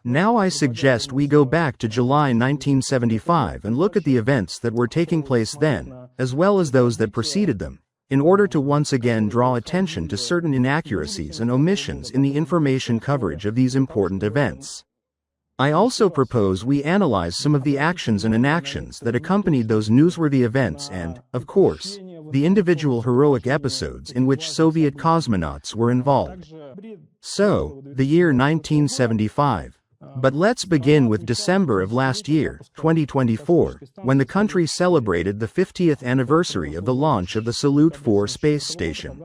Now I suggest we go back to July 1975 and look at the events that were taking place then, as well as those that preceded them, in order to once again draw attention to certain inaccuracies and omissions in the information coverage of these important events. I also propose we analyze some of the actions and inactions that accompanied those newsworthy events and, of course, the individual heroic episodes in which Soviet cosmonauts were involved. So, the year 1975. But let's begin with December of last year, 2024, when the country celebrated the 50th anniversary of the launch of the Salyut 4 space station.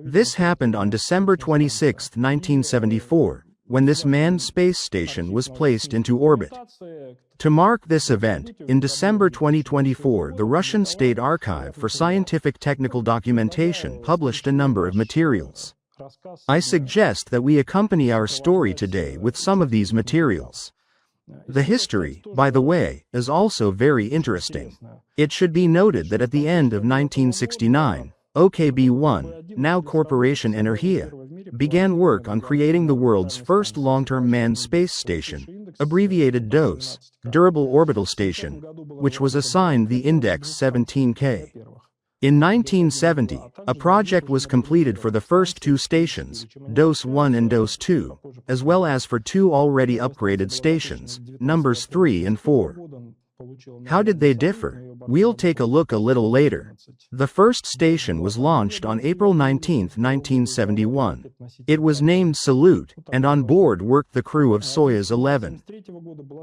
This happened on December 26, 1974, when this manned space station was placed into orbit. To mark this event, in December 2024, the Russian State Archive for Scientific Technical Documentation published a number of materials. I suggest that we accompany our story today with some of these materials. The history, by the way, is also very interesting. It should be noted that at the end of 1969, OKB-1, now Corporation Energia, began work on creating the world's first long-term manned space station, abbreviated DOS, Durable Orbital Station, which was assigned the index 17K. In 1970, a project was completed for the first two stations, DOS-1 and DOS-2, as well as for two already upgraded stations, numbers 3 and 4. How did they differ? We'll take a look a little later. The first station was launched on April 19, 1971. It was named Salyut, and on board worked the crew of Soyuz 11.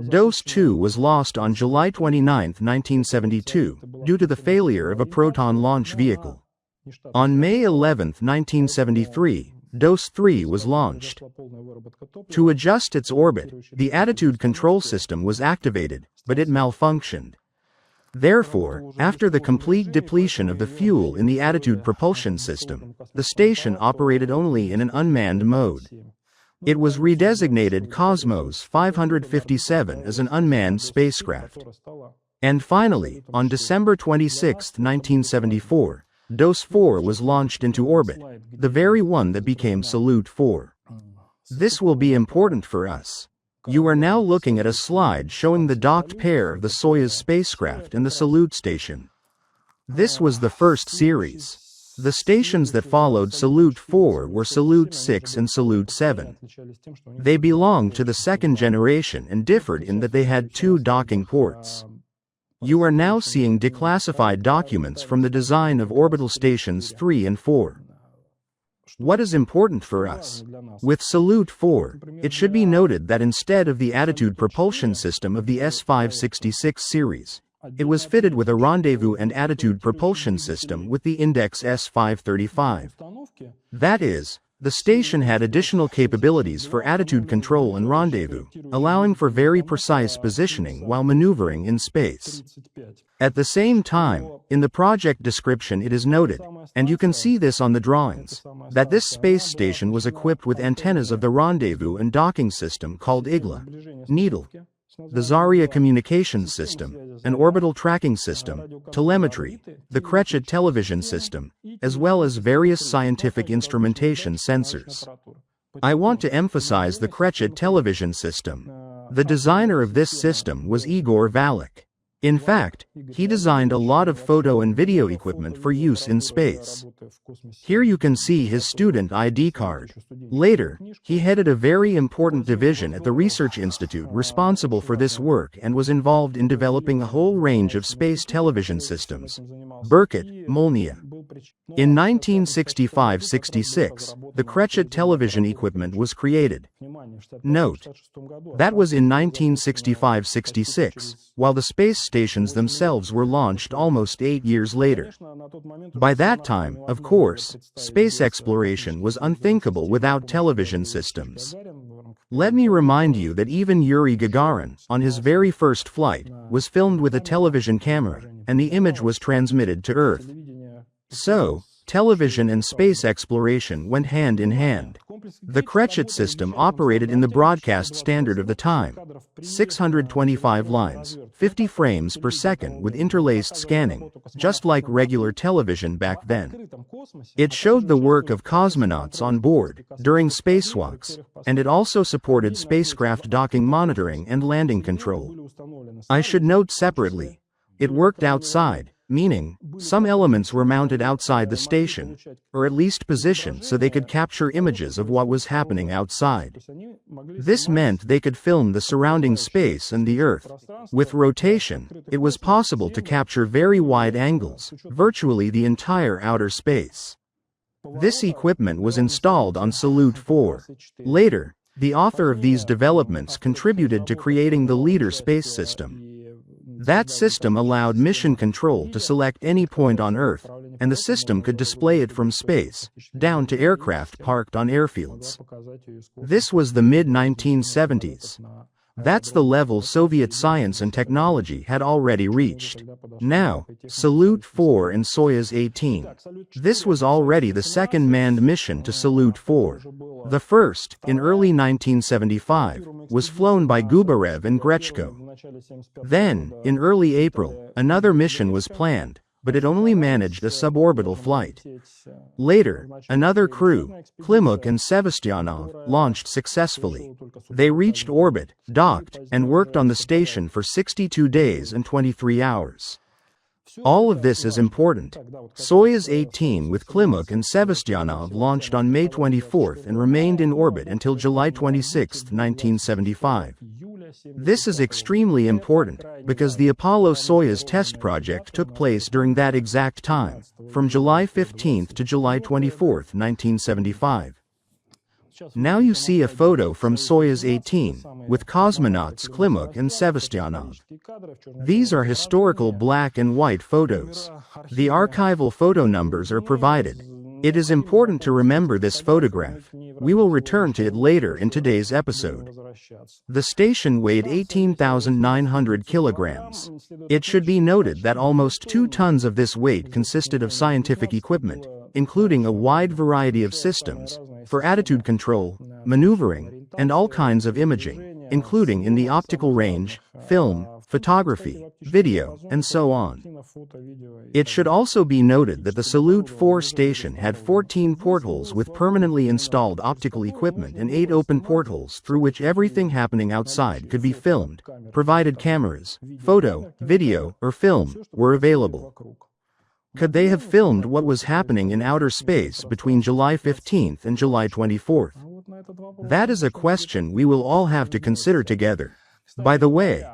DOS-2 was lost on July 29, 1972, due to the failure of a Proton launch vehicle. On May 11, 1973, DOS-3 was launched. To adjust its orbit, the attitude control system was activated, but it malfunctioned. Therefore, after the complete depletion of the fuel in the attitude propulsion system, the station operated only in an unmanned mode. It was redesignated Cosmos 557 as an unmanned spacecraft. And finally, on December 26, 1974, DOS-4 was launched into orbit, the very one that became Salyut 4. This will be important for us. You are now looking at a slide showing the docked pair of the Soyuz spacecraft and the Salyut station. This was the first series. The stations that followed Salyut 4 were Salyut 6 and Salyut 7. They belonged to the second generation and differed in that they had two docking ports. You are now seeing declassified documents from the design of orbital stations 3 and 4. What is important for us? With Salyut 4, it should be noted that instead of the attitude propulsion system of the S566 series, it was fitted with a rendezvous and attitude propulsion system with the index S535. That is, the station had additional capabilities for attitude control and rendezvous, allowing for very precise positioning while maneuvering in space. At the same time, in the project description it is noted, and you can see this on the drawings, that this space station was equipped with antennas of the rendezvous and docking system called Igla, Needle, the Zarya communications system, an orbital tracking system, telemetry, the Kretschit television system, as well as various scientific instrumentation sensors. I want to emphasize the Kretschit television system. The designer of this system was Igor Valek. In fact, he designed a lot of photo and video equipment for use in space. Here you can see his student ID card. Later, he headed a very important division at the research institute responsible for this work and was involved in developing a whole range of space television systems. Berkut, Molniya. In 1965-66, the Kretschit television equipment was created. Note, that was in 1965-66, while the space stations themselves were launched almost 8 years later. By that time, of course, space exploration was unthinkable without television systems. Let me remind you that even Yuri Gagarin, on his very first flight, was filmed with a television camera, and the image was transmitted to Earth. So, television and space exploration went hand in hand. The Kretschit system operated in the broadcast standard of the time, 625 lines, 50 frames per second with interlaced scanning, just like regular television back then. It showed the work of cosmonauts on board during spacewalks, and it also supported spacecraft docking monitoring and landing control. I should note separately, it worked outside, meaning, some elements were mounted outside the station, or at least positioned so they could capture images of what was happening outside. This meant they could film the surrounding space and the Earth. With rotation, it was possible to capture very wide angles, virtually the entire outer space. This equipment was installed on Salyut 4. Later, the author of these developments contributed to creating the Leader space system. That system allowed mission control to select any point on Earth, and the system could display it from space, down to aircraft parked on airfields. This was the mid-1970s. That's the level Soviet science and technology had already reached. Now, Salyut 4 and Soyuz 18. This was already the second manned mission to Salyut 4. The first, in early 1975, was flown by Gubarev and Grechko. Then, in early April, another mission was planned, but it only managed a suborbital flight. Later, another crew, Klimuk and Sevastyanov, launched successfully. They reached orbit, docked, and worked on the station for 62 days and 23 hours. All of this is important. Soyuz 18 with Klimuk and Sevastyanov launched on May 24 and remained in orbit until July 26, 1975. This is extremely important, because the Apollo-Soyuz Test project took place during that exact time, from July 15 to July 24, 1975. Now you see a photo from Soyuz 18, with cosmonauts Klimuk and Sevastyanov. These are historical black and white photos. The archival photo numbers are provided. It is important to remember this photograph. We will return to it later in today's episode. The station weighed 18,900 kilograms. It should be noted that almost 2 tons of this weight consisted of scientific equipment, including a wide variety of systems, for attitude control, maneuvering, and all kinds of imaging, including in the optical range, film, photography, video, and so on. It should also be noted that the Salyut 4 station had 14 portholes with permanently installed optical equipment and 8 open portholes through which everything happening outside could be filmed, provided cameras, photo, video, or film were available. Could they have filmed what was happening in outer space between July 15 and July 24? That is a question we will all have to consider together. By the way,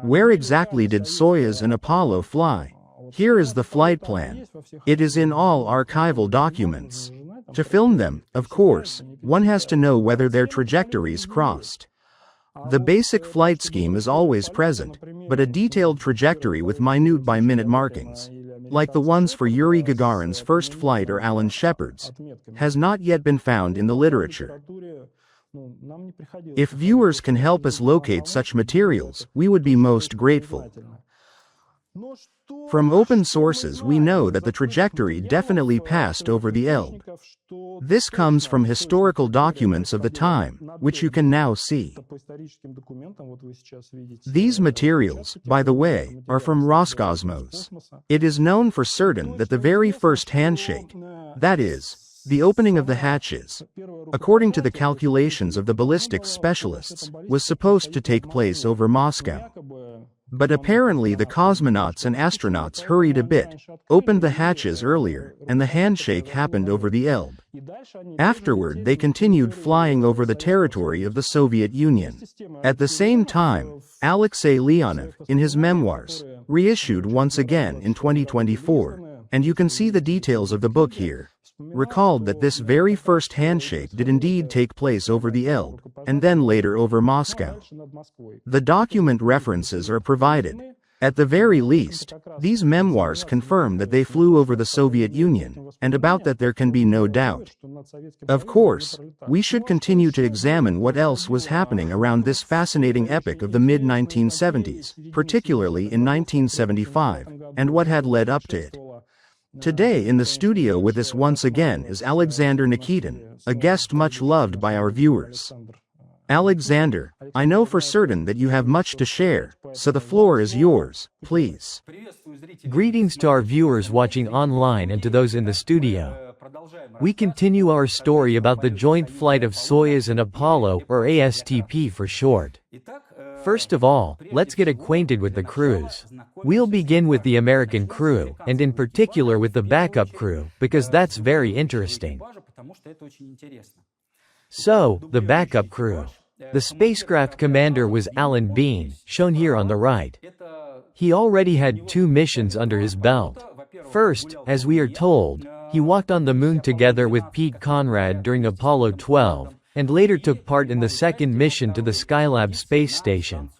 where exactly did Soyuz and Apollo fly? Here is the flight plan. It is in all archival documents. To film them, of course, one has to know whether their trajectories crossed. The basic flight scheme is always present, but a detailed trajectory with minute by minute markings, like the ones for Yuri Gagarin's first flight or Alan Shepard's, has not yet been found in the literature. If viewers can help us locate such materials, we would be most grateful. From open sources we know that the trajectory definitely passed over the Elbe. This comes from historical documents of the time, which you can now see. These materials, by the way, are from Roscosmos. It is known for certain that the very first handshake, that is, the opening of the hatches, according to the calculations of the ballistics specialists, was supposed to take place over Moscow. But apparently the cosmonauts and astronauts hurried a bit, opened the hatches earlier, and the handshake happened over the Elbe. Afterward they continued flying over the territory of the Soviet Union. At the same time, Alexei Leonov, in his memoirs, reissued once again in 2024, and you can see the details of the book here, recalled that this very first handshake did indeed take place over the Elbe, and then later over Moscow. The document references are provided. At the very least, these memoirs confirm that they flew over the Soviet Union, and about that there can be no doubt. Of course, we should continue to examine what else was happening around this fascinating epoch of the mid-1970s, particularly in 1975, and what had led up to it. Today in the studio with us once again is Alexander Nikitin, a guest much loved by our viewers. Alexander, I know for certain that you have much to share, so the floor is yours, please. Greetings to our viewers watching online and to those in the studio. We continue our story about the joint flight of Soyuz and Apollo, or ASTP for short. First of all, let's get acquainted with the crews. We'll begin with the American crew, and in particular with the backup crew, because that's very interesting. So, the backup crew. The spacecraft commander was Alan Bean, shown here on the right. He already had 2 missions under his belt. First, as we are told, he walked on the moon together with Pete Conrad during Apollo 12, and later took part in the second mission to the Skylab space station.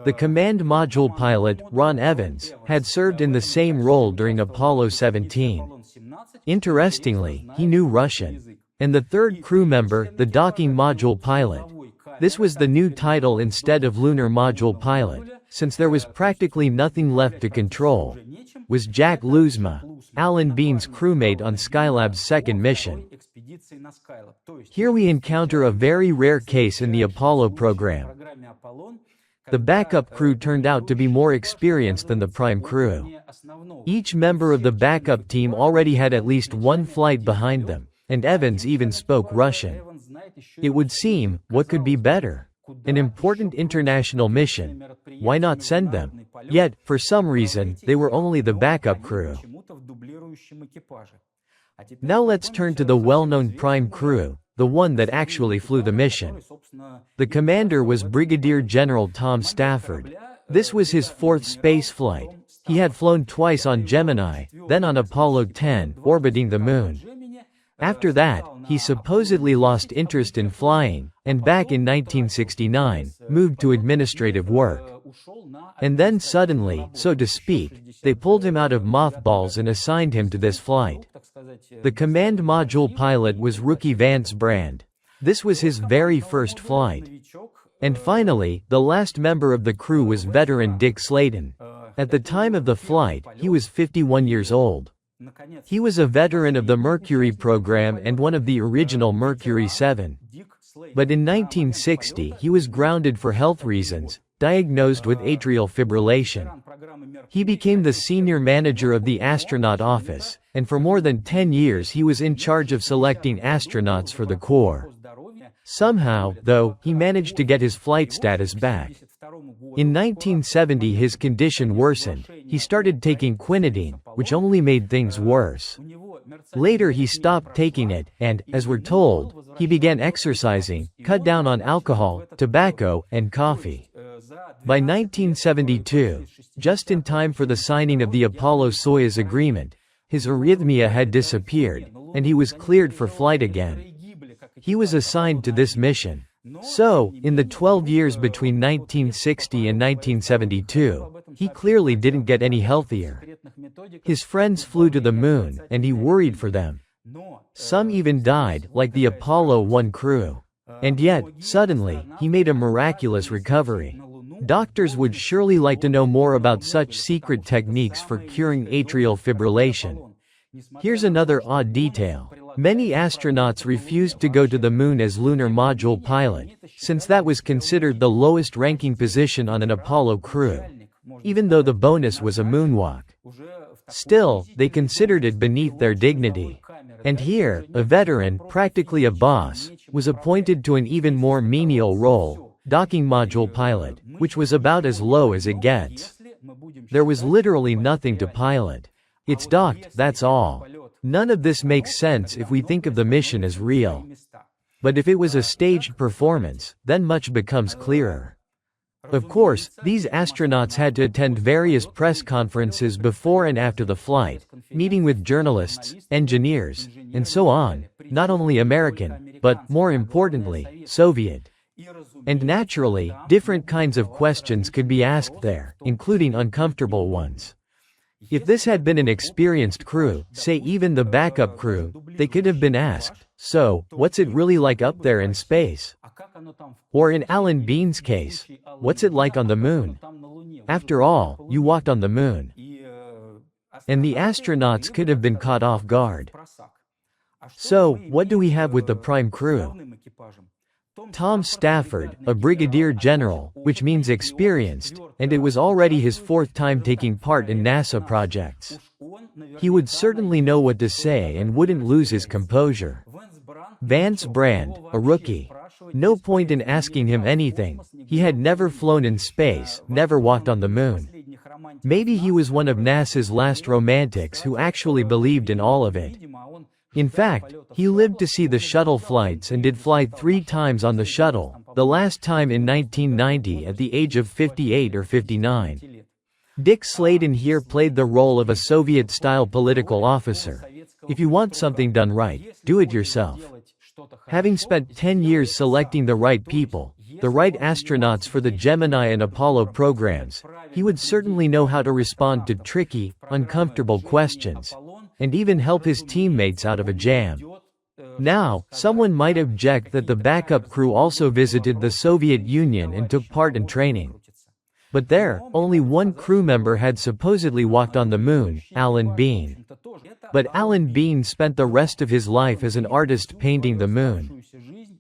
The command module pilot, Ron Evans, had served in the same role during Apollo 17. Interestingly, he knew Russian. And the third crew member, the docking module pilot. This was the new title instead of lunar module pilot, since there was practically nothing left to control, was Jack Luzma, Alan Bean's crewmate on Skylab's second mission. Here we encounter a very rare case in the Apollo program. The backup crew turned out to be more experienced than the prime crew. Each member of the backup team already had at least one flight behind them, and Evans even spoke Russian. It would seem, what could be better? An important international mission. Why not send them? Yet, for some reason, they were only the backup crew. Now let's turn to the well-known prime crew, the one that actually flew the mission. The commander was Brigadier General Tom Stafford. This was his 4th space flight. He had flown twice on Gemini, then on Apollo 10, orbiting the moon. After that, he supposedly lost interest in flying, and back in 1969, moved to administrative work. And then suddenly, so to speak, they pulled him out of mothballs and assigned him to this flight. The command module pilot was rookie Vance Brand. This was his very first flight. And finally, the last member of the crew was veteran Dick Slayton. At the time of the flight, he was 51 years old. He was a veteran of the Mercury program and one of the original Mercury 7. But in 1960 he was grounded for health reasons, diagnosed with atrial fibrillation. He became the senior manager of the astronaut office, and for more than 10 years he was in charge of selecting astronauts for the Corps. Somehow, though, he managed to get his flight status back. In 1970 his condition worsened. He started taking quinidine, which only made things worse. Later he stopped taking it, and, as we're told, he began exercising, cut down on alcohol, tobacco, and coffee. By 1972, just in time for the signing of the Apollo-Soyuz agreement, his arrhythmia had disappeared, and he was cleared for flight again. He was assigned to this mission. So, in the 12 years between 1960 and 1972, he clearly didn't get any healthier. His friends flew to the moon, and he worried for them. Some even died, like the Apollo 1 crew. And yet, suddenly, he made a miraculous recovery. Doctors would surely like to know more about such secret techniques for curing atrial fibrillation. Here's another odd detail. Many astronauts refused to go to the moon as lunar module pilot, since that was considered the lowest ranking position on an Apollo crew, even though the bonus was a moonwalk. Still, they considered it beneath their dignity. And here, a veteran, practically a boss, was appointed to an even more menial role, docking module pilot, which was about as low as it gets. There was literally nothing to pilot. It's docked, that's all. None of this makes sense if we think of the mission as real. But if it was a staged performance, then much becomes clearer. Of course, these astronauts had to attend various press conferences before and after the flight, meeting with journalists, engineers, and so on, not only American, but, more importantly, Soviet. And naturally, different kinds of questions could be asked there, including uncomfortable ones. If this had been an experienced crew, say even the backup crew, they could have been asked, so, what's it really like up there in space? Or in Alan Bean's case, what's it like on the moon? After all, you walked on the moon. And the astronauts could have been caught off guard. So, what do we have with the prime crew? Tom Stafford, a brigadier general, which means experienced, and it was already his 4th time taking part in NASA projects. He would certainly know what to say and wouldn't lose his composure. Vance Brand, a rookie. No point in asking him anything. He had never flown in space, never walked on the moon. Maybe he was one of NASA's last romantics who actually believed in all of it. In fact, he lived to see the shuttle flights and did fly 3 times on the shuttle, the last time in 1990 at the age of 58 or 59. Dick Sladen here played the role of a Soviet-style political officer. If you want something done right, do it yourself. Having spent 10 years selecting the right people, the right astronauts for the Gemini and Apollo programs, he would certainly know how to respond to tricky, uncomfortable questions, and even help his teammates out of a jam. Now, someone might object that the backup crew also visited the Soviet Union and took part in training. But there, only one crew member had supposedly walked on the moon, Alan Bean. But Alan Bean spent the rest of his life as an artist painting the moon.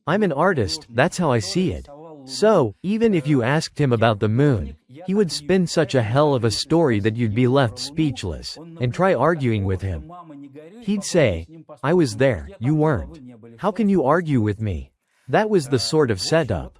I'm an artist, that's how I see it. So, even if you asked him about the moon, he would spin such a hell of a story that you'd be left speechless, and try arguing with him. He'd say, "I was there, you weren't. How can you argue with me?" That was the sort of setup.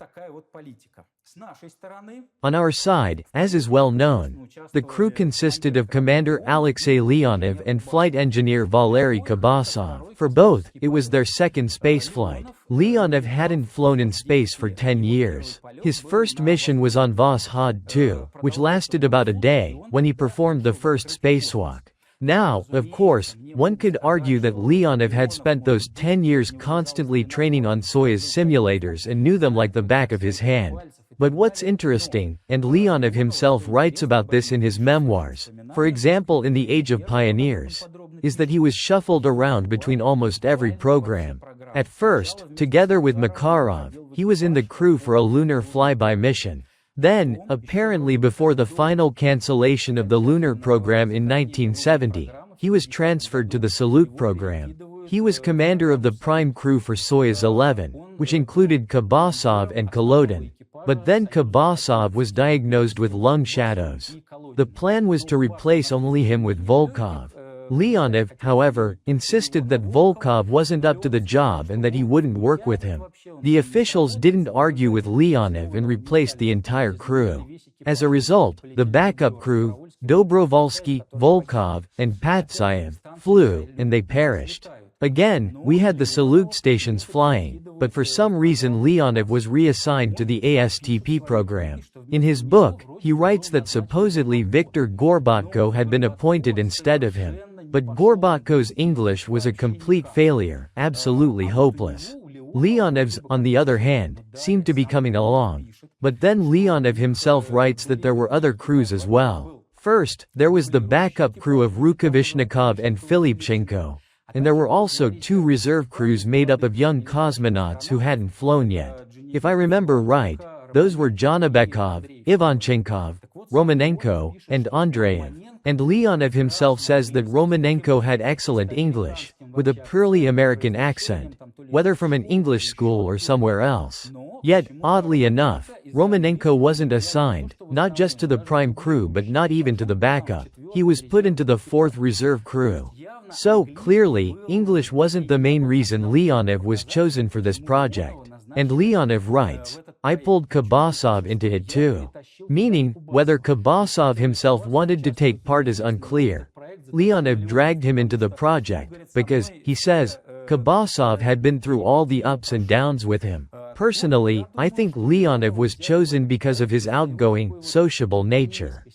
On our side, as is well known, the crew consisted of Commander Alexei Leonov and flight engineer Valery Kabasov. For both, it was their second spaceflight. Leonov hadn't flown in space for 10 years. His first mission was on Voskhod 2, which lasted about a day, when he performed the first spacewalk. Now, of course, one could argue that Leonov had spent those 10 years constantly training on Soyuz simulators and knew them like the back of his hand. But what's interesting, and Leonov himself writes about this in his memoirs, for example in The Age of Pioneers, is that he was shuffled around between almost every program. At first, together with Makarov, he was in the crew for a lunar flyby mission. Then, apparently before the final cancellation of the lunar program in 1970, he was transferred to the Salyut program. He was commander of the prime crew for Soyuz 11, which included Kabasov and Kolodin. But then Kabasov was diagnosed with lung shadows. The plan was to replace only him with Volkov. Leonov, however, insisted that Volkov wasn't up to the job and that he wouldn't work with him. The officials didn't argue with Leonov and replaced the entire crew. As a result, the backup crew, Dobrovolsky, Volkov, and Patsayev, flew, and they perished. Again, we had the Salyut stations flying, but for some reason Leonov was reassigned to the ASTP program. In his book, he writes that supposedly Viktor Gorbatko had been appointed instead of him. But Gorbatko's English was a complete failure, absolutely hopeless. Leonov's, on the other hand, seemed to be coming along. But then Leonov himself writes that there were other crews as well. First, there was the backup crew of Rukavishnikov and Filipchenko. And there were also 2 reserve crews made up of young cosmonauts who hadn't flown yet. If I remember right, those were Janabekov, Ivanchenkov, Romanenko, and Andreev. And Leonov himself says that Romanenko had excellent English, with a purely American accent, whether from an English school or somewhere else. Yet, oddly enough, Romanenko wasn't assigned, not just to the prime crew but not even to the backup. He was put into the 4th reserve crew. So, clearly, English wasn't the main reason Leonov was chosen for this project. And Leonov writes, "I pulled Kabasov into it too." Meaning, whether Kabasov himself wanted to take part is unclear. Leonov dragged him into the project, because, he says, Kabasov had been through all the ups and downs with him. Personally, I think Leonov was chosen because of his outgoing, sociable nature.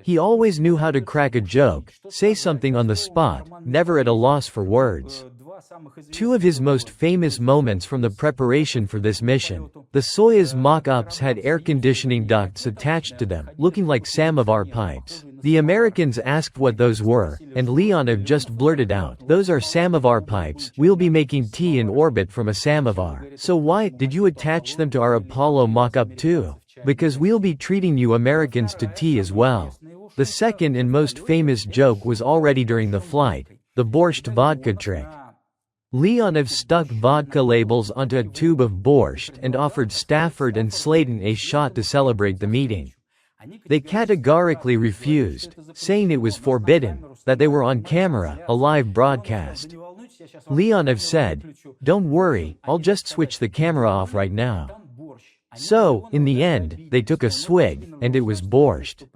He always knew how to crack a joke, say something on the spot, never at a loss for words. 2 of his most famous moments from the preparation for this mission. The Soyuz mock-ups had air conditioning ducts attached to them, looking like samovar pipes. The Americans asked what those were, and Leonov just blurted out, "Those are samovar pipes, we'll be making tea in orbit from a samovar. So why did you attach them to our Apollo mock-up too? Because we'll be treating you Americans to tea as well." The second and most famous joke was already during the flight, the borscht vodka trick. Leonov stuck vodka labels onto a tube of borscht and offered Stafford and Sladen a shot to celebrate the meeting. They categorically refused, saying it was forbidden, that they were on camera, a live broadcast. Leonov said, "Don't worry, I'll just switch the camera off right now." So, in the end, they took a swig, and it was borscht.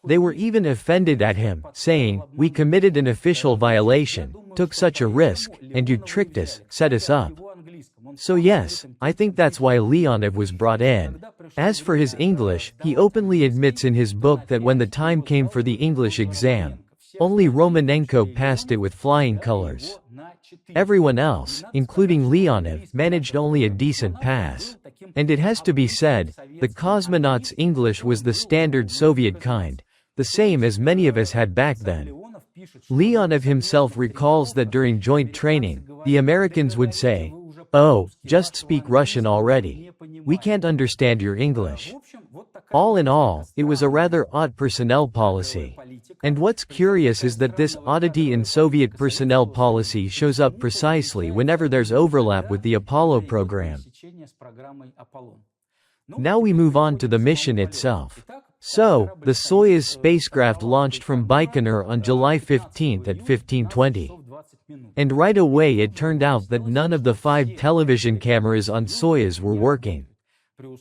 They were even offended at him, saying, "We committed an official violation, took such a risk, and you tricked us, set us up." So yes, I think that's why Leonov was brought in. As for his English, he openly admits in his book that when the time came for the English exam, only Romanenko passed it with flying colors. Everyone else, including Leonov, managed only a decent pass. And it has to be said, the cosmonaut's English was the standard Soviet kind, the same as many of us had back then. Leonov himself recalls that during joint training, the Americans would say, "Oh, just speak Russian already. We can't understand your English." All in all, it was a rather odd personnel policy. And what's curious is that this oddity in Soviet personnel policy shows up precisely whenever there's overlap with the Apollo program. Now we move on to the mission itself. So, the Soyuz spacecraft launched from Baikonur on July 15 at 15:20. And right away it turned out that none of the 5 television cameras on Soyuz were working.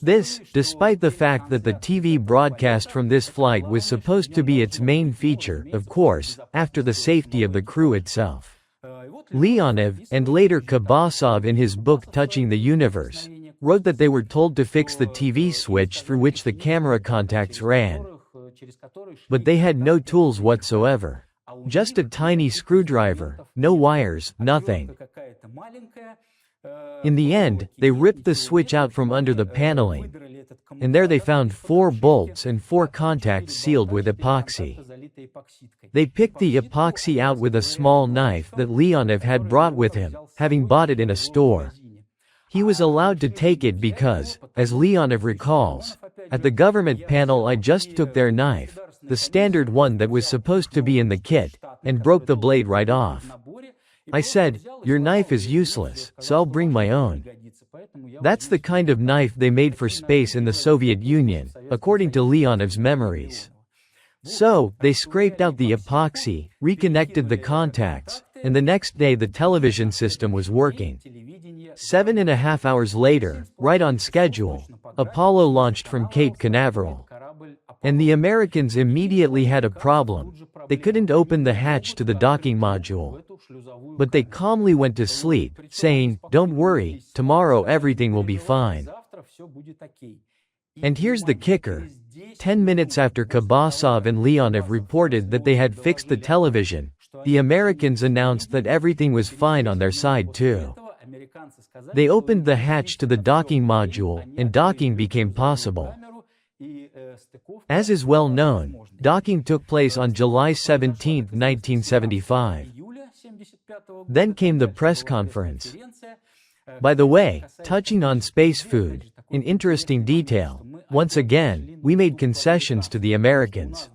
This, despite the fact that the TV broadcast from this flight was supposed to be its main feature, of course, after the safety of the crew itself. Leonov, and later Kabasov in his book Touching the Universe, wrote that they were told to fix the TV switch through which the camera contacts ran. But they had no tools whatsoever. Just a tiny screwdriver, no wires, nothing. In the end, they ripped the switch out from under the paneling, and there they found 4 bolts and 4 contacts sealed with epoxy. They picked the epoxy out with a small knife that Leonov had brought with him, having bought it in a store. He was allowed to take it because, as Leonov recalls, at the government panel I just took their knife, the standard one that was supposed to be in the kit, and broke the blade right off. I said, "Your knife is useless, so I'll bring my own." That's the kind of knife they made for space in the Soviet Union, according to Leonov's memories. So, they scraped out the epoxy, reconnected the contacts, and the next day the television system was working. 7.5 hours later, right on schedule, Apollo launched from Cape Canaveral. And the Americans immediately had a problem. They couldn't open the hatch to the docking module. But they calmly went to sleep, saying, "Don't worry, tomorrow everything will be fine." And here's the kicker. 10 minutes after Kabasov and Leonov reported that they had fixed the television, the Americans announced that everything was fine on their side too. They opened the hatch to the docking module, and docking became possible. As is well known, docking took place on July 17, 1975. Then came the press conference. By the way, touching on space food, in interesting detail, once again, we made concessions to the Americans.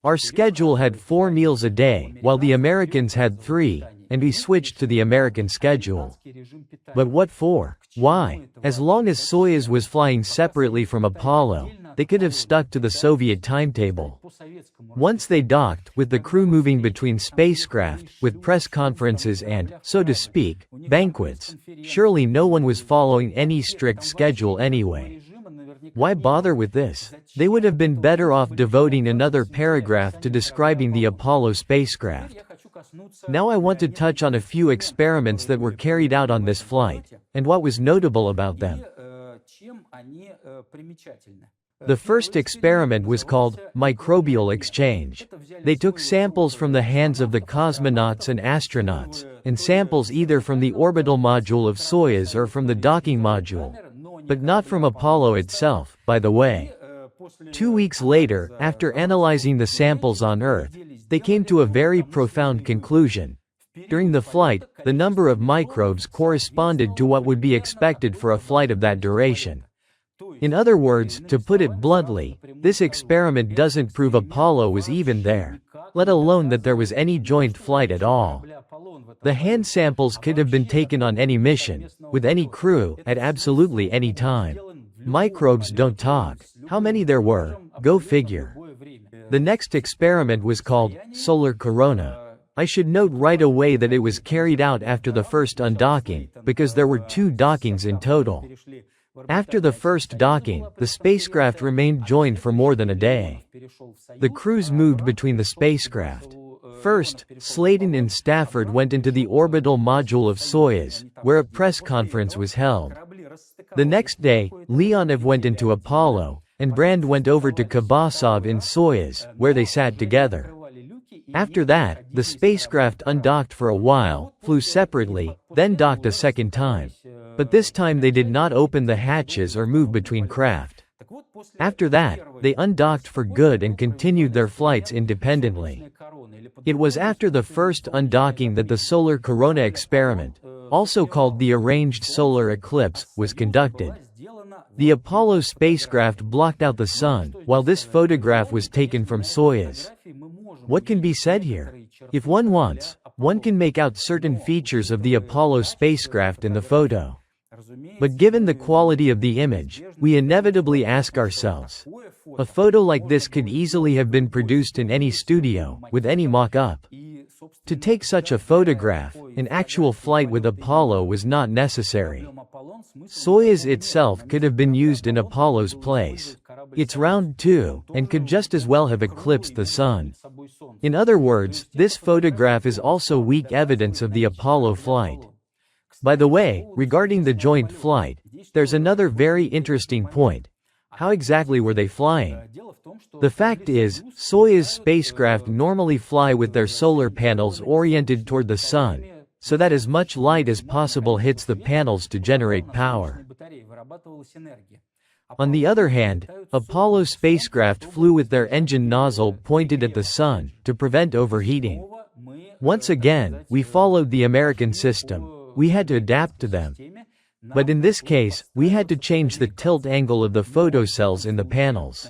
Our schedule had 4 meals a day, while the Americans had 3, and we switched to the American schedule. But what for? Why? As long as Soyuz was flying separately from Apollo, they could have stuck to the Soviet timetable. Once they docked, with the crew moving between spacecraft, with press conferences and, so to speak, banquets, surely no one was following any strict schedule anyway. Why bother with this? They would have been better off devoting another paragraph to describing the Apollo spacecraft. Now I want to touch on a few experiments that were carried out on this flight, and what was notable about them. The first experiment was called microbial exchange. They took samples from the hands of the cosmonauts and astronauts, and samples either from the orbital module of Soyuz or from the docking module. But not from Apollo itself, by the way. 2 weeks later, after analyzing the samples on Earth, they came to a very profound conclusion. During the flight, the number of microbes corresponded to what would be expected for a flight of that duration. In other words, to put it bluntly, this experiment doesn't prove Apollo was even there, let alone that there was any joint flight at all. The hand samples could have been taken on any mission, with any crew, at absolutely any time. Microbes don't talk. How many there were, Go figure. The next experiment was called Solar Corona. I should note right away that it was carried out after the first undocking, because there were 2 dockings in total. After the first docking, the spacecraft remained joined for more than a day. The crews moved between the spacecraft. First, Sladen and Stafford went into the orbital module of Soyuz, where a press conference was held. The next day, Leonov went into Apollo, and Brand went over to Kabasov in Soyuz, where they sat together. After that, the spacecraft undocked for a while, flew separately, then docked a second time. But this time they did not open the hatches or move between craft. After that, they undocked for good and continued their flights independently. It was after the first undocking that the solar corona experiment, also called the arranged solar eclipse, was conducted. The Apollo spacecraft blocked out the sun, while this photograph was taken from Soyuz. What can be said here? If one wants, one can make out certain features of the Apollo spacecraft in the photo. But given the quality of the image, we inevitably ask ourselves, a photo like this could easily have been produced in any studio, with any mock-up. To take such a photograph, an actual flight with Apollo was not necessary. Soyuz itself could have been used in Apollo's place. It's round too, and could just as well have eclipsed the sun. In other words, this photograph is also weak evidence of the Apollo flight. By the way, regarding the joint flight, there's another very interesting point. How exactly were they flying? The fact is, Soyuz spacecraft normally fly with their solar panels oriented toward the sun, so that as much light as possible hits the panels to generate power. On the other hand, Apollo spacecraft flew with their engine nozzle pointed at the sun, to prevent overheating. Once again, we followed the American system. We had to adapt to them. But in this case, we had to change the tilt angle of the photocells in the panels.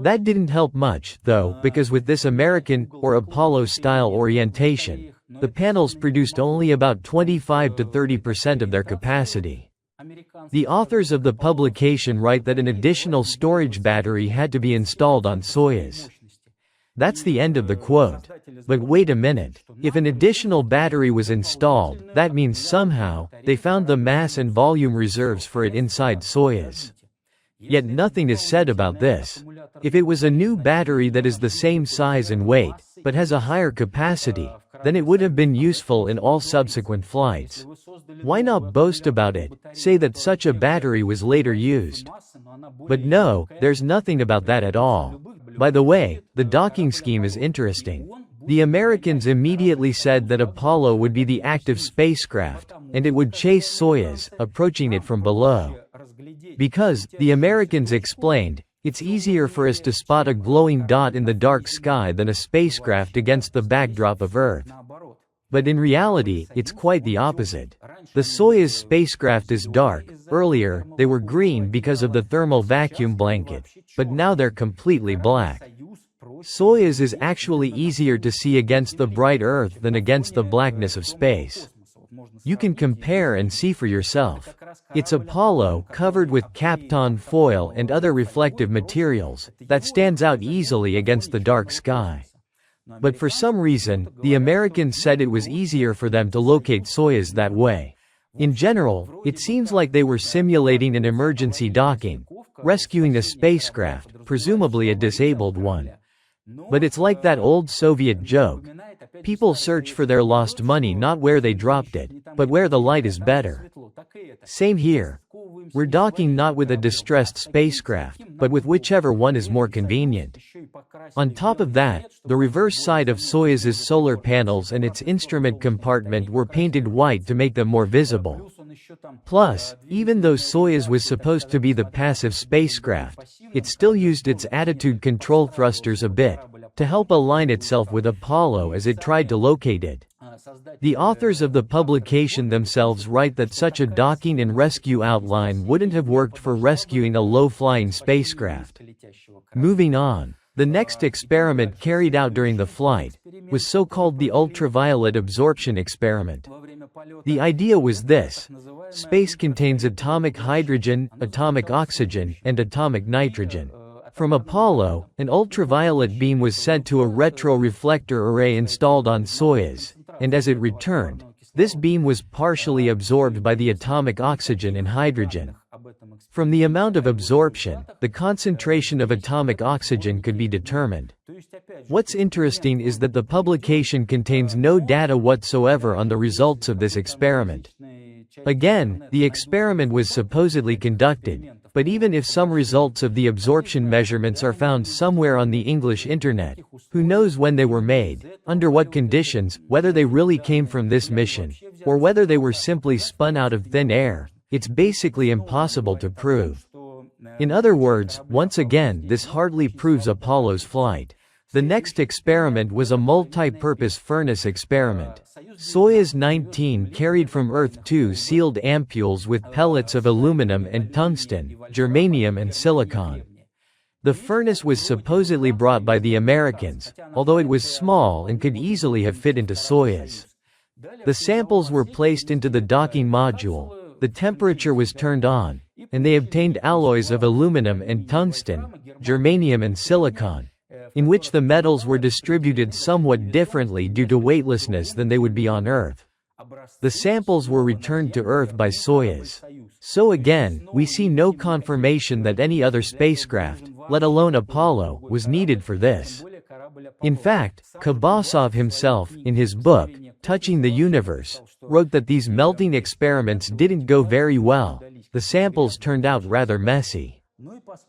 That didn't help much, though, because with this American, or Apollo-style orientation, the panels produced only about 25 to 30% of their capacity. The authors of the publication write that an additional storage battery had to be installed on Soyuz. That's the end of the quote. But wait a minute. If an additional battery was installed, that means somehow, they found the mass and volume reserves for it inside Soyuz. Yet nothing is said about this. If it was a new battery that is the same size and weight, but has a higher capacity, then it would have been useful in all subsequent flights. Why not boast about it, say that such a battery was later used? But no, there's nothing about that at all. By the way, the docking scheme is interesting. The Americans immediately said that Apollo would be the active spacecraft, and it would chase Soyuz, approaching it from below. Because, the Americans explained, it's easier for us to spot a glowing dot in the dark sky than a spacecraft against the backdrop of Earth. But in reality, it's quite the opposite. The Soyuz spacecraft is dark. Earlier, they were green because of the thermal vacuum blanket, but now they're completely black. Soyuz is actually easier to see against the bright Earth than against the blackness of space. You can compare and see for yourself. It's Apollo, covered with Kapton foil and other reflective materials, that stands out easily against the dark sky. But for some reason, the Americans said it was easier for them to locate Soyuz that way. In general, it seems like they were simulating an emergency docking, rescuing a spacecraft, presumably a disabled one. But it's like that old Soviet joke. People search for their lost money not where they dropped it, but where the light is better. Same here. We're docking not with a distressed spacecraft, but with whichever one is more convenient. On top of that, the reverse side of Soyuz's solar panels and its instrument compartment were painted white to make them more visible. Plus, even though Soyuz was supposed to be the passive spacecraft, it still used its attitude control thrusters a bit, to help align itself with Apollo as it tried to locate it. The authors of the publication themselves write that such a docking and rescue outline wouldn't have worked for rescuing a low-flying spacecraft. Moving on. The next experiment carried out during the flight was so-called the ultraviolet absorption experiment. The idea was this: space contains atomic hydrogen, atomic oxygen, and atomic nitrogen. From Apollo, an ultraviolet beam was sent to a retroreflector array installed on Soyuz, and as it returned, this beam was partially absorbed by the atomic oxygen and hydrogen. From the amount of absorption, the concentration of atomic oxygen could be determined. What's interesting is that the publication contains no data whatsoever on the results of this experiment. Again, the experiment was supposedly conducted, but even if some results of the absorption measurements are found somewhere on the English internet, who knows when they were made, under what conditions, whether they really came from this mission, or whether they were simply spun out of thin air, it's basically impossible to prove. In other words, once again, this hardly proves Apollo's flight. The next experiment was a multi-purpose furnace experiment. Soyuz 19 carried from Earth 2 sealed ampules with pellets of aluminum and tungsten, germanium and silicon. The furnace was supposedly brought by the Americans, although it was small and could easily have fit into Soyuz. The samples were placed into the docking module, the temperature was turned on, and they obtained alloys of aluminum and tungsten, germanium and silicon, in which the metals were distributed somewhat differently due to weightlessness than they would be on Earth. The samples were returned to Earth by Soyuz. So again, we see no confirmation that any other spacecraft, let alone Apollo, was needed for this. In fact, Kubasov himself, in his book, Touching the Universe, wrote that these melting experiments didn't go very well. The samples turned out rather messy.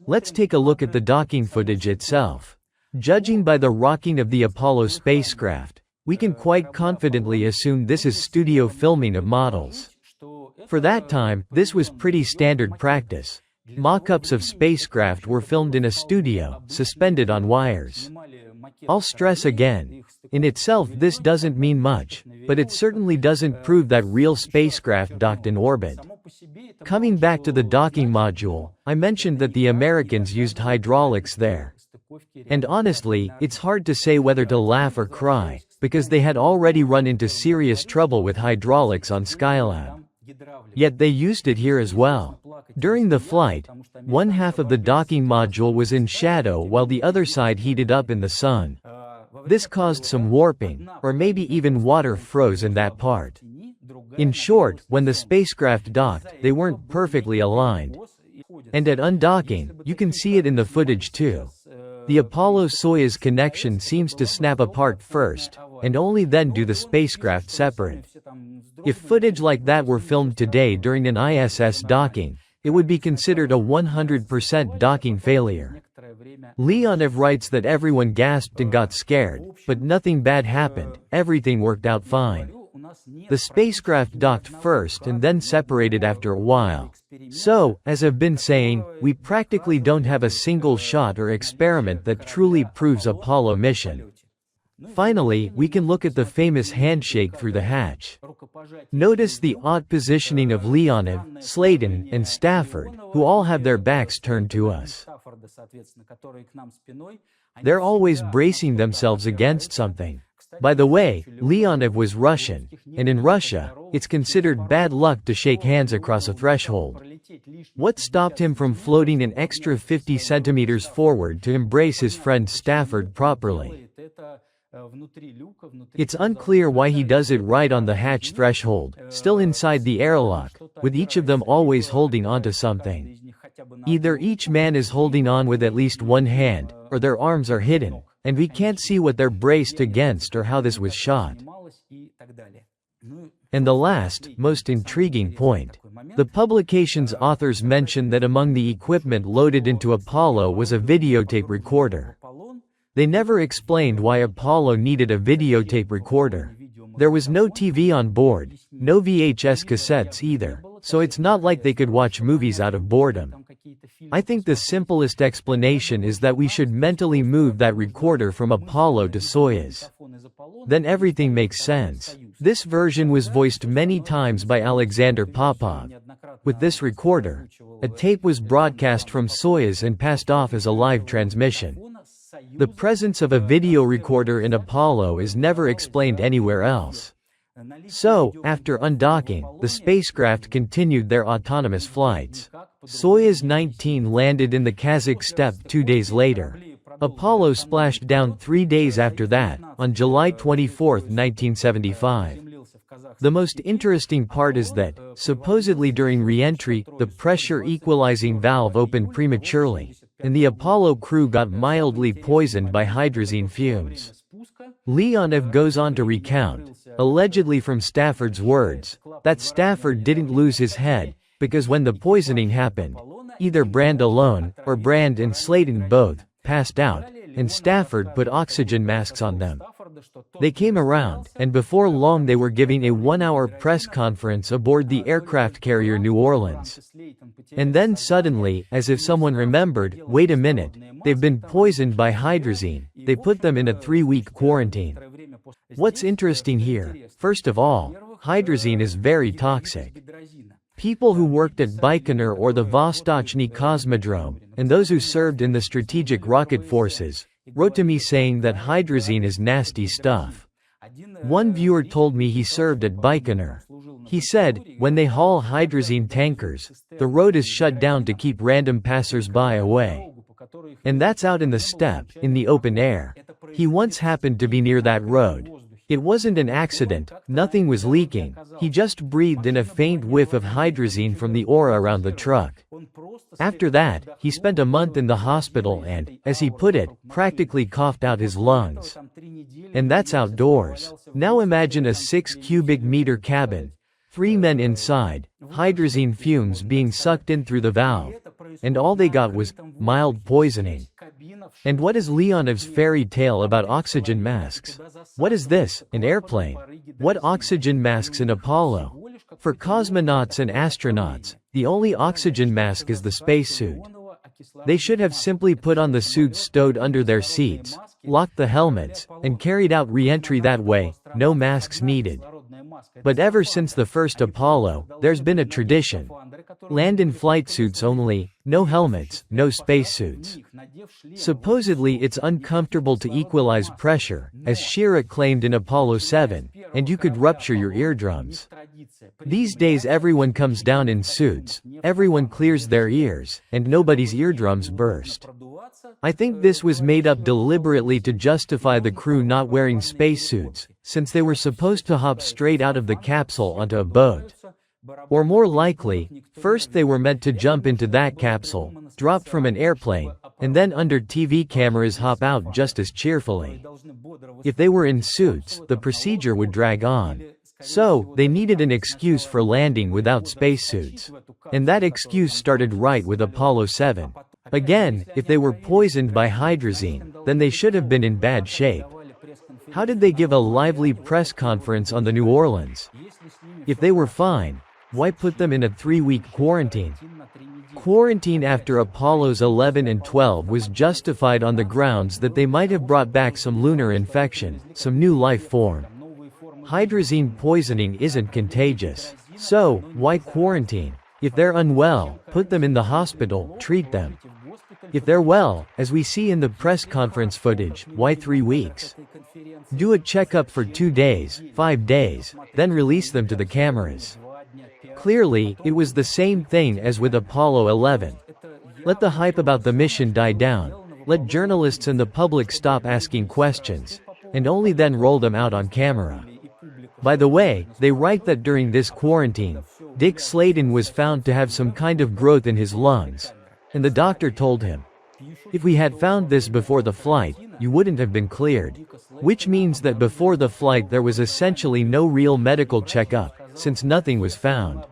Let's take a look at the docking footage itself. Judging by the rocking of the Apollo spacecraft, we can quite confidently assume this is studio filming of models. For that time, this was pretty standard practice. Mock-ups of spacecraft were filmed in a studio, suspended on wires. I'll stress again, in itself this doesn't mean much, but it certainly doesn't prove that real spacecraft docked in orbit. Coming back to the docking module, I mentioned that the Americans used hydraulics there. And honestly, it's hard to say whether to laugh or cry, because they had already run into serious trouble with hydraulics on Skylab. Yet they used it here as well. During the flight, one half of the docking module was in shadow while the other side heated up in the sun. This caused some warping, or maybe even water froze in that part. In short, when the spacecraft docked, they weren't perfectly aligned. And at undocking, you can see it in the footage too. The Apollo-Soyuz connection seems to snap apart first, and only then do the spacecraft separate. If footage like that were filmed today during an ISS docking, it would be considered a 100% docking failure. Leonov writes that everyone gasped and got scared, but nothing bad happened, everything worked out fine. The spacecraft docked first and then separated after a while. So, as I've been saying, we practically don't have a single shot or experiment that truly proves Apollo mission. Finally, we can look at the famous handshake through the hatch. Notice the odd positioning of Leonov, Sladen, and Stafford, who all have their backs turned to us. They're always bracing themselves against something. By the way, Leonov was Russian, and in Russia, it's considered bad luck to shake hands across a threshold. What stopped him from floating an extra 50 centimeters forward to embrace his friend Stafford properly? It's unclear why he does it right on the hatch threshold, still inside the airlock, with each of them always holding onto something. Either each man is holding on with at least one hand, or their arms are hidden, and we can't see what they're braced against or how this was shot. And the last, most intriguing point. The publication's authors mention that among the equipment loaded into Apollo was a videotape recorder. They never explained why Apollo needed a videotape recorder. There was no TV on board, no VHS cassettes either, so it's not like they could watch movies out of boredom. I think the simplest explanation is that we should mentally move that recorder from Apollo to Soyuz. Then everything makes sense. This version was voiced many times by Alexander Popov. With this recorder, a tape was broadcast from Soyuz and passed off as a live transmission. The presence of a video recorder in Apollo is never explained anywhere else. So, after undocking, the spacecraft continued their autonomous flights. Soyuz 19 landed in the Kazakh steppe 2 days later. Apollo splashed down 3 days after that, on July 24, 1975. The most interesting part is that, supposedly during re-entry, the pressure equalizing valve opened prematurely, and the Apollo crew got mildly poisoned by hydrazine fumes. Leonov goes on to recount, allegedly from Stafford's words, that Stafford didn't lose his head, because when the poisoning happened, either Brand alone, or Brand and Sladen both, passed out, and Stafford put oxygen masks on them. They came around, and before long they were giving a 1-hour press conference aboard the aircraft carrier New Orleans. And then suddenly, as if someone remembered, wait a minute, they've been poisoned by hydrazine, they put them in a 3-week quarantine. What's interesting here, first of all, hydrazine is very toxic. People who worked at Baikonur or the Vostochny Cosmodrome, and those who served in the strategic rocket forces, wrote to me saying that hydrazine is nasty stuff. One viewer told me he served at Baikonur. He said, when they haul hydrazine tankers, the road is shut down to keep random passers-by away. And that's out in the steppe, in the open air. He once happened to be near that road. It wasn't an accident, nothing was leaking, he just breathed in a faint whiff of hydrazine from the aura around the truck. After that, he spent a month in the hospital and, as he put it, practically coughed out his lungs. And that's outdoors. Now imagine a 6 cubic meter cabin, 3 men inside, hydrazine fumes being sucked in through the valve, and all they got was mild poisoning. And what is Leonov's fairy tale about oxygen masks? What is this, an airplane? What oxygen masks in Apollo? For cosmonauts and astronauts, the only oxygen mask is the spacesuit. They should have simply put on the suits stowed under their seats, locked the helmets, and carried out re-entry that way, no masks needed. But ever since the first Apollo, there's been a tradition. Land in flight suits only, no helmets, no spacesuits. Supposedly it's uncomfortable to equalize pressure, as Schirra claimed in Apollo 7, and you could rupture your eardrums. These days everyone comes down in suits, everyone clears their ears, and nobody's eardrums burst. I think this was made up deliberately to justify the crew not wearing spacesuits, since they were supposed to hop straight out of the capsule onto a boat. Or more likely, first they were meant to jump into that capsule, dropped from an airplane, and then under TV cameras hop out just as cheerfully. If they were in suits, the procedure would drag on. So, they needed an excuse for landing without spacesuits. And that excuse started right with Apollo 7. Again, if they were poisoned by hydrazine, then they should have been in bad shape. How did they give a lively press conference on the New Orleans? If they were fine, why put them in a 3-week quarantine? Quarantine after Apollos 11 and 12 was justified on the grounds that they might have brought back some lunar infection, some new life form. Hydrazine poisoning isn't contagious. So, why quarantine? If they're unwell, put them in the hospital, treat them. If they're well, as we see in the press conference footage, why 3 weeks? Do a checkup for 2 days, 5 days, then release them to the cameras. Clearly, it was the same thing as with Apollo 11. Let the hype about the mission die down, let journalists and the public stop asking questions, and only then roll them out on camera. By the way, they write that during this quarantine, Dick Sladen was found to have some kind of growth in his lungs, and the doctor told him, "If we had found this before the flight, you wouldn't have been cleared." Which means that before the flight there was essentially no real medical checkup, since nothing was found.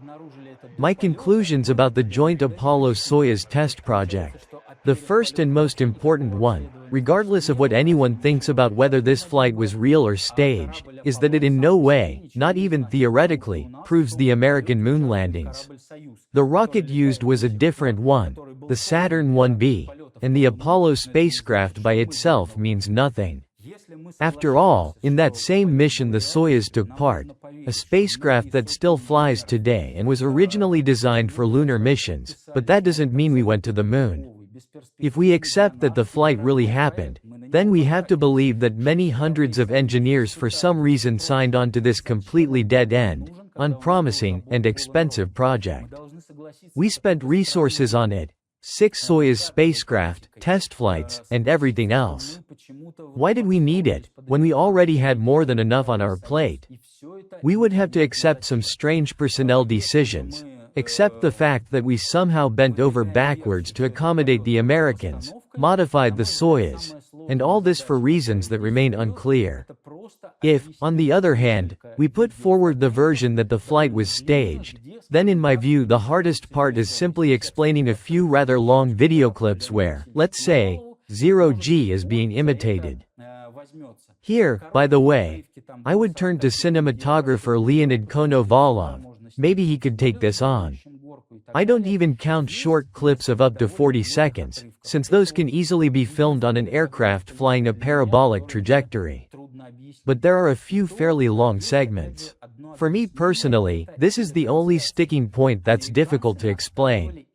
My conclusions about the joint Apollo-Soyuz Test project. The first and most important one, regardless of what anyone thinks about whether this flight was real or staged, is that it in no way, not even theoretically, proves the American moon landings. The rocket used was a different one, the Saturn 1B, and the Apollo spacecraft by itself means nothing. After all, in that same mission the Soyuz took part, a spacecraft that still flies today and was originally designed for lunar missions, but that doesn't mean we went to the moon. If we accept that the flight really happened, then we have to believe that many hundreds of engineers for some reason signed on to this completely dead end, unpromising, and expensive project. We spent resources on it, 6 Soyuz spacecraft, test flights, and everything else. Why did we need it, when we already had more than enough on our plate? We would have to accept some strange personnel decisions, accept the fact that we somehow bent over backwards to accommodate the Americans, modified the Soyuz, and all this for reasons that remain unclear. If, on the other hand, we put forward the version that the flight was staged, then in my view the hardest part is simply explaining a few rather long video clips where, let's say, 0G is being imitated. Here, by the way, I would turn to cinematographer Leonid Konovalov. Maybe he could take this on. I don't even count short clips of up to 40 seconds, since those can easily be filmed on an aircraft flying a parabolic trajectory. But there are a few fairly long segments. For me personally, this is the only sticking point that's difficult to explain.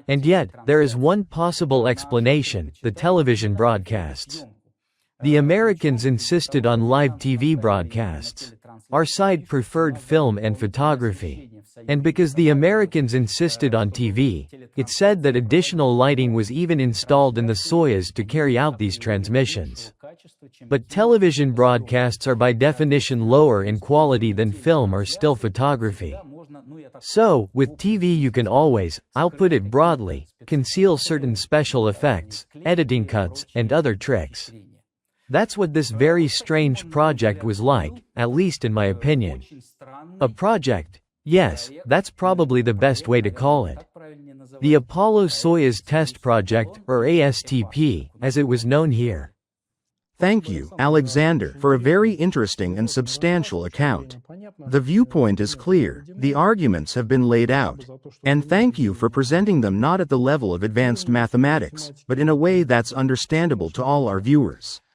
And yet, there is one possible explanation: the television broadcasts. The Americans insisted on live TV broadcasts. Our side preferred film and photography. And because the Americans insisted on TV, it's said that additional lighting was even installed in the Soyuz to carry out these transmissions. But television broadcasts are by definition lower in quality than film or still photography. So, with TV you can always, I'll put it broadly, conceal certain special effects, editing cuts, and other tricks. That's what this very strange project was like, at least in my opinion. A project? Yes, that's probably the best way to call it. The Apollo-Soyuz Test Project, or ASTP, as it was known here. Thank you, Alexander, for a very interesting and substantial account. The viewpoint is clear, the arguments have been laid out. And thank you for presenting them not at the level of advanced mathematics, but in a way that's understandable to all our viewers.